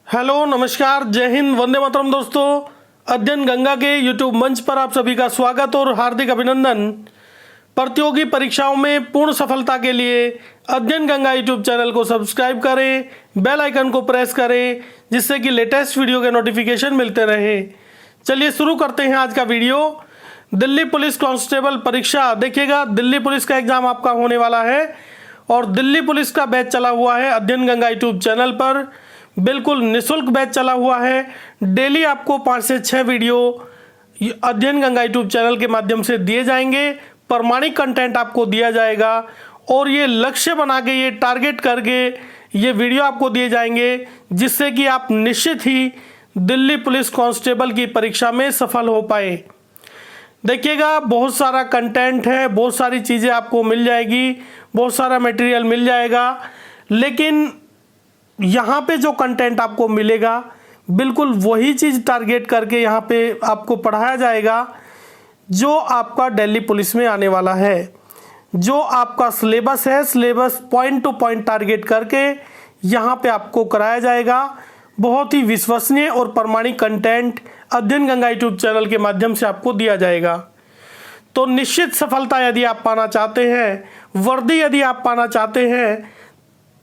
Hello नमस्कार, जय हिंद, वंदे मातरम। दोस्तों, अध्ययन गंगा के यूट्यूब मंच पर आप सभी का स्वागत और हार्दिक अभिनंदन। प्रतियोगी परीक्षाओं में पूर्ण सफलता के लिए अध्ययन गंगा यूट्यूब चैनल को सब्सक्राइब करें, बेल आइकन को प्रेस करें, जिससे कि लेटेस्ट वीडियो के नोटिफिकेशन मिलते रहे। चलिए शुरू करते हैं आज का वीडियो। दिल्ली पुलिस कांस्टेबल परीक्षा, देखिएगा दिल्ली पुलिस का एग्जाम आपका होने वाला है और दिल्ली पुलिस का बैच चला हुआ है अध्ययन गंगा यूट्यूब चैनल पर। बिल्कुल निःशुल्क बैच चला हुआ है। डेली आपको 5 से 6 वीडियो अध्ययन गंगा यूट्यूब चैनल के माध्यम से दिए जाएंगे। प्रमाणिक कंटेंट आपको दिया जाएगा और ये लक्ष्य बना के, ये टारगेट करके ये वीडियो आपको दिए जाएंगे, जिससे कि आप निश्चित ही दिल्ली पुलिस कांस्टेबल की परीक्षा में सफल हो पाए। देखिएगा बहुत सारा कंटेंट है, बहुत सारी चीज़ें आपको मिल जाएगी, बहुत सारा मटेरियल मिल जाएगा, लेकिन यहाँ पे जो कंटेंट आपको मिलेगा बिल्कुल वही चीज़ टारगेट करके यहाँ पे आपको पढ़ाया जाएगा जो आपका दिल्ली पुलिस में आने वाला है। जो आपका सिलेबस है, syllabus point two point target करके यहाँ पे आपको कराया जाएगा। बहुत ही विश्वसनीय और प्रमाणिक कंटेंट अध्ययन गंगा यूट्यूब चैनल के माध्यम से आपको दिया जाएगा। तो निश्चित सफलता यदि आप पाना चाहते हैं, वर्दी यदि आप पाना चाहते हैं,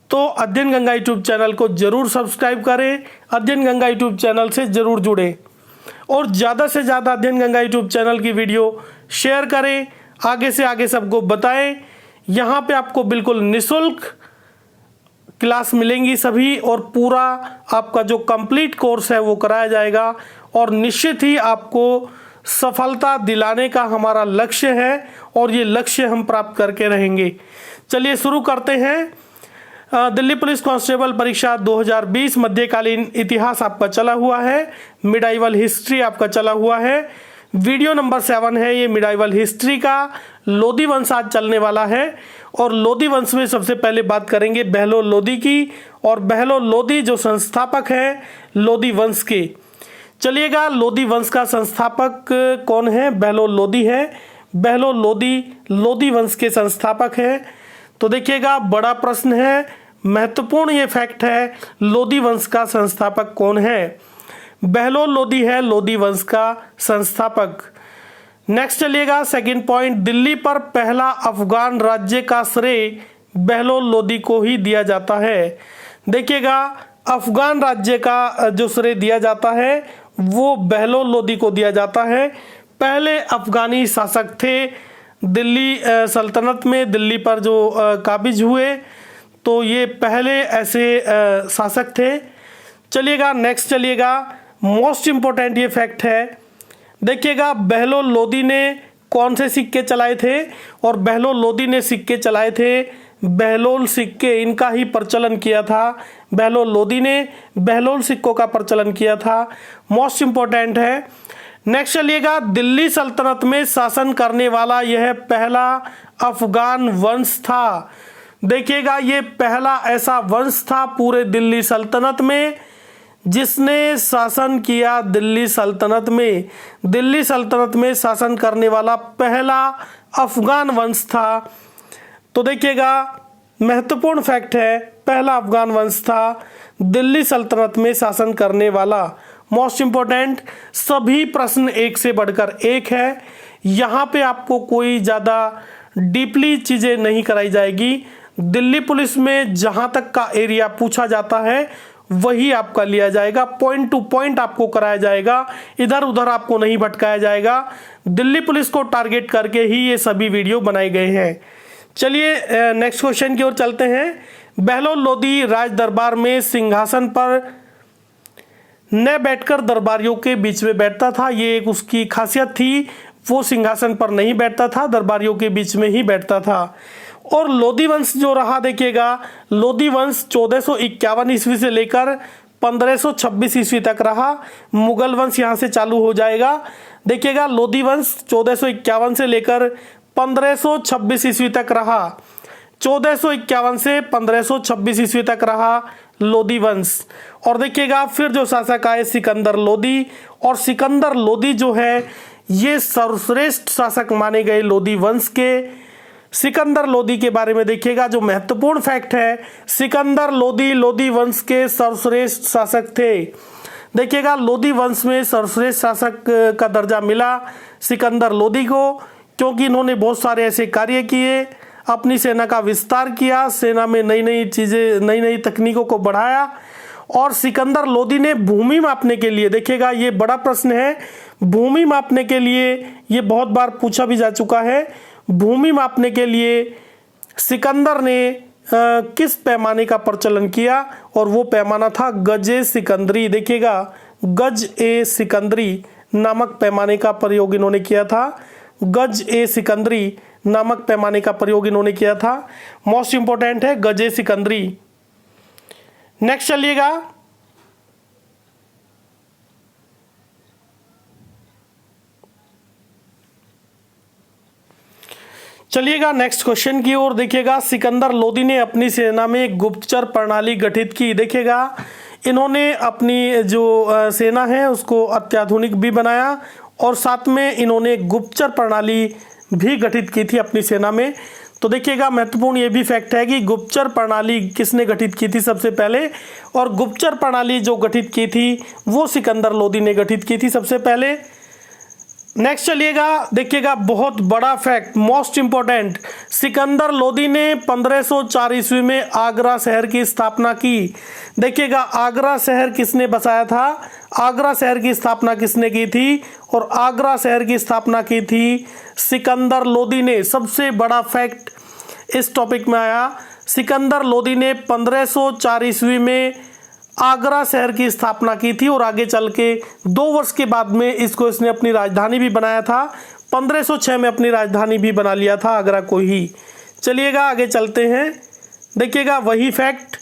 तो अध्ययन गंगा यूट्यूब चैनल को जरूर सब्सक्राइब करें, अध्ययन गंगा यूट्यूब चैनल से जरूर जुड़ें और ज़्यादा से ज़्यादा अध्ययन गंगा यूट्यूब चैनल की वीडियो शेयर करें, आगे से आगे सबको बताएं। यहाँ पे आपको बिल्कुल निःशुल्क क्लास मिलेंगी सभी और पूरा आपका जो कंप्लीट कोर्स है वो कराया जाएगा और निश्चित ही आपको सफलता दिलाने का हमारा लक्ष्य है और ये लक्ष्य हम प्राप्त करके रहेंगे। चलिए शुरू करते हैं। दिल्ली पुलिस कांस्टेबल परीक्षा 2020 मध्यकालीन इतिहास आपका चला हुआ है, मिडाइवल हिस्ट्री आपका चला हुआ है। वीडियो नंबर 7 है ये मिडाइवल हिस्ट्री का। लोधी वंश आज चलने वाला है और लोधी वंश में सबसे पहले बात करेंगे बहलोल लोधी की, और बहलोल लोधी जो संस्थापक है लोधी वंश के। चलिएगा, लोधी वंश का संस्थापक कौन है? बहलोल लोधी है। बहलोल लोधी लोधी वंश के संस्थापक है। तो देखिएगा बड़ा प्रश्न है, महत्वपूर्ण ये फैक्ट है, लोधी वंश का संस्थापक कौन है? बहलोल लोधी है लोधी वंश का संस्थापक। नेक्स्ट चलिएगा, सेकंड पॉइंट, दिल्ली पर पहला अफगान राज्य का श्रेय बहलोल लोधी को ही दिया जाता है। देखिएगा अफगान राज्य का जो श्रेय दिया जाता है वो बहलोल लोधी को दिया जाता है। पहले अफगानी शासक थे दिल्ली सल्तनत में, दिल्ली पर जो काबिज हुए, तो ये पहले ऐसे शासक थे। चलिएगा नेक्स्ट चलिएगा, मोस्ट इम्पोर्टेंट ये फैक्ट है। देखिएगा बहलोल लोधी ने कौन से सिक्के चलाए थे? और बहलोल लोधी ने सिक्के चलाए थे बहलोल सिक्के, इनका ही प्रचलन किया था। बहलोल लोधी ने बहलोल सिक्कों का प्रचलन किया था, मोस्ट इम्पोर्टेंट है। नेक्स्ट चलिएगा, दिल्ली सल्तनत में शासन करने वाला यह पहला अफगान वंश था। देखिएगा ये पहला ऐसा वंश था पूरे दिल्ली सल्तनत में जिसने शासन किया। दिल्ली सल्तनत में शासन करने वाला पहला अफगान वंश था। तो देखिएगा महत्वपूर्ण फैक्ट है, पहला अफगान वंश था दिल्ली सल्तनत में शासन करने वाला। मोस्ट इम्पोर्टेंट, सभी प्रश्न एक से बढ़कर एक है। यहाँ पे आपको कोई ज़्यादा डीपली चीज़ें नहीं कराई जाएगी। दिल्ली पुलिस में जहाँ तक का एरिया पूछा जाता है वही आपका लिया जाएगा, पॉइंट टू पॉइंट आपको कराया जाएगा, इधर उधर आपको नहीं भटकाया जाएगा। दिल्ली पुलिस को टारगेट करके ही ये सभी वीडियो बनाए गए हैं। चलिए नेक्स्ट क्वेश्चन की ओर चलते हैं। बहलोल लोधी राज दरबार में सिंहासन पर न बैठकर दरबारियों के बीच में बैठता था, ये एक उसकी खासियत थी। वो सिंहासन पर नहीं बैठता था, दरबारियों के बीच में ही बैठता था। और लोधी वंश जो रहा, देखिएगा लोधी वंश 1451 ईस्वी से लेकर 1526 ईस्वी तक रहा। मुगल वंश यहाँ से चालू हो जाएगा। देखिएगा लोधी वंश 1451 से लेकर 1526 ईस्वी तक रहा। 1451 से 1526 ईस्वी तक रहा लोधी वंश। और देखिएगा फिर जो शासक आए सिकंदर लोधी, और सिकंदर लोधी जो है ये सर्वश्रेष्ठ शासक माने गए लोधी वंश के। सिकंदर लोदी के बारे में देखिएगा, जो महत्वपूर्ण फैक्ट है, सिकंदर लोदी लोदी वंश के सर्वश्रेष्ठ शासक थे। देखिएगा, लोदी वंश में सर्वश्रेष्ठ शासक का दर्जा मिला सिकंदर लोदी को, क्योंकि इन्होंने बहुत सारे ऐसे कार्य किए, अपनी सेना का विस्तार किया, सेना में नई नई चीज़ें, नई नई तकनीकों को बढ़ाया। और सिकंदर लोदी ने भूमि मापने के लिए, देखिएगा ये बड़ा प्रश्न है, भूमि मापने के लिए, ये बहुत बार पूछा भी जा चुका है, भूमि मापने के लिए सिकंदर ने किस पैमाने का प्रचलन किया, और वो पैमाना था गज-ए सिकंदरी। देखिएगा, गज-ए सिकंदरी नामक पैमाने का प्रयोग इन्होंने किया था, गज-ए सिकंदरी नामक पैमाने का प्रयोग इन्होंने किया था। मोस्ट इंपॉर्टेंट है गज-ए सिकंदरी। नेक्स्ट चलिएगा, नेक्स्ट क्वेश्चन की ओर देखिएगा। सिकंदर लोदी ने अपनी सेना में एक गुप्तचर प्रणाली गठित की। देखिएगा, इन्होंने अपनी जो सेना है उसको अत्याधुनिक भी बनाया, और साथ में इन्होंने गुप्तचर प्रणाली भी गठित की थी अपनी सेना में। तो देखिएगा, महत्वपूर्ण ये भी फैक्ट है कि गुप्तचर प्रणाली किसने गठित की थी सबसे पहले, और गुप्तचर प्रणाली जो गठित की थी वो सिकंदर लोदी ने गठित की थी सबसे पहले। नेक्स्ट चलिएगा, देखिएगा बहुत बड़ा fact, most important, Sikandar Lodi ने 1504 ईस्वी में आगरा शहर की स्थापना की। देखिएगा, आगरा शहर किसने बसाया था, आगरा शहर की स्थापना किसने की थी, और आगरा शहर की स्थापना की थी सिकंदर लोदी ने। सबसे बड़ा फैक्ट इस टॉपिक में आया, सिकंदर लोदी ने 1504 ईस्वी में आगरा शहर की स्थापना की थी, और आगे चल के 2 वर्ष के बाद में इसने अपनी राजधानी भी बनाया था। 1506 में अपनी राजधानी भी बना लिया था आगरा को ही। चलिएगा आगे चलते हैं, देखिएगा वही फैक्ट,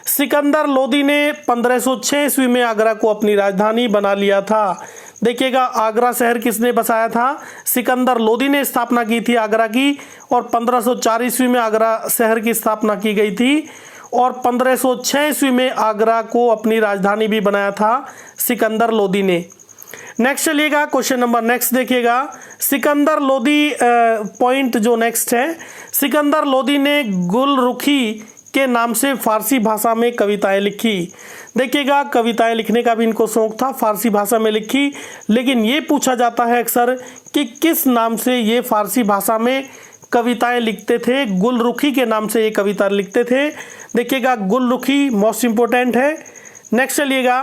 सिकंदर लोदी ने 1506 ईस्वी में आगरा को अपनी राजधानी बना लिया था। देखिएगा, आगरा शहर किसने बसाया था, सिकंदर लोदी ने स्थापना की थी आगरा की, और 1504 ईस्वी में आगरा शहर की स्थापना की गई थी, और 1506 ईस्वी में आगरा को अपनी राजधानी भी बनाया था सिकंदर लोदी ने। नेक्स्ट चलिएगा, क्वेश्चन नंबर नेक्स्ट देखिएगा, सिकंदर लोदी पॉइंट जो नेक्स्ट है, सिकंदर लोदी ने गुलरुखी के नाम से फारसी भाषा में कविताएं लिखी। देखिएगा, कविताएं लिखने का भी इनको शौक था, फारसी भाषा में लिखी, लेकिन ये पूछा जाता है अक्सर कि किस नाम से ये फारसी भाषा में कविताएं लिखते थे। गुलरुखी के नाम से ये कविता लिखते थे। देखिएगा, गुलरुखी मोस्ट इंपोर्टेंट है। नेक्स्ट चलिएगा,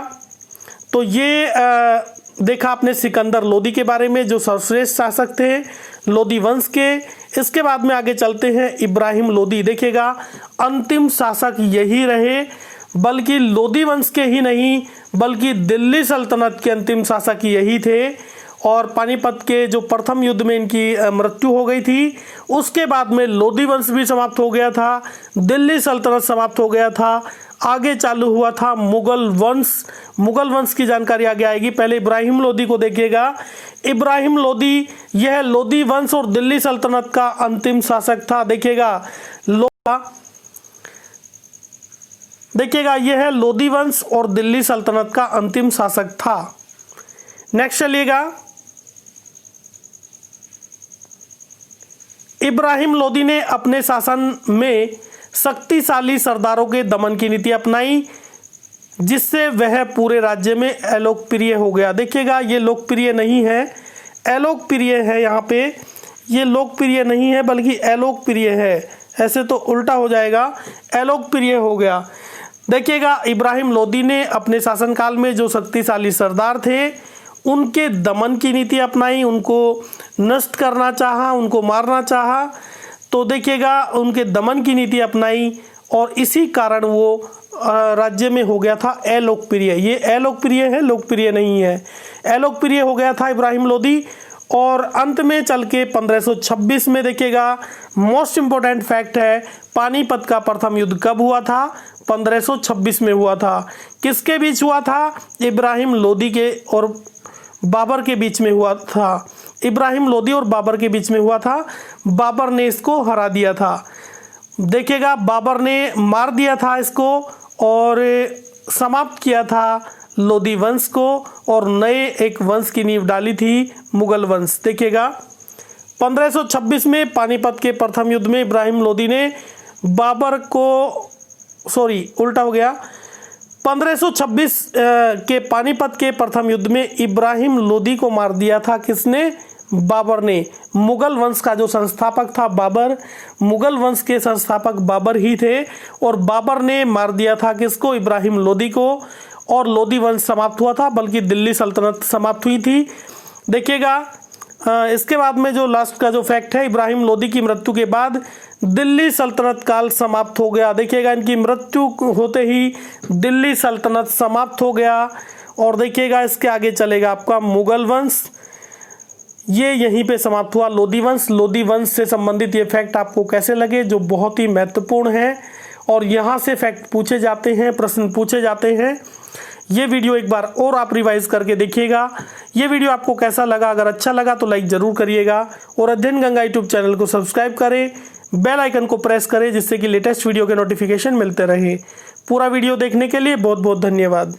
तो ये देखा आपने सिकंदर लोदी के बारे में, जो सर्वश्रेष्ठ शासक थे लोदी वंश के। इसके बाद में आगे चलते हैं इब्राहिम लोदी। देखिएगा, अंतिम शासक यही रहे, बल्कि लोदी वंश के ही नहीं बल्कि दिल्ली सल्तनत के अंतिम शासक यही थे, और पानीपत के जो प्रथम युद्ध में इनकी मृत्यु हो गई थी, उसके बाद में लोदी वंश भी समाप्त हो गया था, दिल्ली सल्तनत समाप्त हो गया था, आगे चालू हुआ था मुगल वंश। मुगल वंश की जानकारी आगे आएगी, पहले इब्राहिम लोदी को देखिएगा। इब्राहिम लोदी, यह लोदी वंश और दिल्ली सल्तनत का अंतिम शासक था। देखिएगा यह है लोदी वंश और दिल्ली सल्तनत का अंतिम शासक था। नेक्स्ट चलिएगा, इब्राहिम लोदी ने अपने शासन में शक्तिशाली सरदारों के दमन की नीति अपनाई, जिससे वह पूरे राज्य में अलोकप्रिय हो गया। देखिएगा, ये लोकप्रिय नहीं है, अलोकप्रिय है, यहाँ पे ये लोकप्रिय नहीं है बल्कि अलोकप्रिय है, ऐसे तो उल्टा हो जाएगा, अलोकप्रिय हो गया। देखिएगा, इब्राहिम लोदी ने अपने शासनकाल में जो शक्तिशाली सरदार थे उनके दमन की नीति अपनाई, उनको नष्ट करना चाहा, उनको मारना चाहा। तो देखिएगा, उनके दमन की नीति अपनाई, और इसी कारण वो राज्य में हो गया था अलोकप्रिय। ये अलोकप्रिय है, लोकप्रिय नहीं है, अलोकप्रिय हो गया था इब्राहिम लोदी। और अंत में चल के 1526 में देखिएगा, मोस्ट इम्पोर्टेंट फैक्ट है, पानीपत का प्रथम युद्ध कब हुआ था, 1526 में हुआ था। किसके बीच हुआ था, इब्राहिम लोदी के और बाबर के बीच में हुआ था। इब्राहिम लोदी और बाबर के बीच में हुआ था, बाबर ने इसको हरा दिया था। देखिएगा, बाबर ने मार दिया था इसको और समाप्त किया था लोदी वंश को, और नए एक वंश की नींव डाली थी, मुगल वंश। देखिएगा, 1526 में पानीपत के प्रथम युद्ध में इब्राहिम लोदी ने बाबर को, उल्टा हो गया, 1526 के पानीपत के प्रथम युद्ध में इब्राहिम लोदी को मार दिया था। किसने? बाबर ने। मुगल वंश का जो संस्थापक था बाबर, मुगल वंश के संस्थापक बाबर ही थे और बाबर ने मार दिया था किसको? इब्राहिम लोदी को। और लोदी वंश समाप्त हुआ था, बल्कि दिल्ली सल्तनत समाप्त हुई थी। देखिएगा इसके बाद में जो लास्ट का जो फैक्ट है, इब्राहिम लोदी की मृत्यु के बाद दिल्ली सल्तनत काल समाप्त हो गया। देखिएगा इनकी मृत्यु होते ही दिल्ली सल्तनत समाप्त हो गया। और देखिएगा इसके आगे चलेगा आपका मुगल वंश, ये यहीं पे समाप्त हुआ। लोदी वंश, लोदी वंश से संबंधित ये फैक्ट आपको कैसे लगे? जो बहुत ही महत्वपूर्ण है और यहाँ से फैक्ट पूछे जाते हैं, प्रश्न पूछे जाते हैं। ये वीडियो एक बार और आप रिवाइज करके देखिएगा। ये वीडियो आपको कैसा लगा? अगर अच्छा लगा तो लाइक जरूर करिएगा और अध्ययन गंगा यूट्यूब चैनल को सब्सक्राइब करें, बेल आइकन को प्रेस करें, जिससे कि लेटेस्ट वीडियो के नोटिफिकेशन मिलते रहे। पूरा वीडियो देखने के लिए बहुत बहुत धन्यवाद।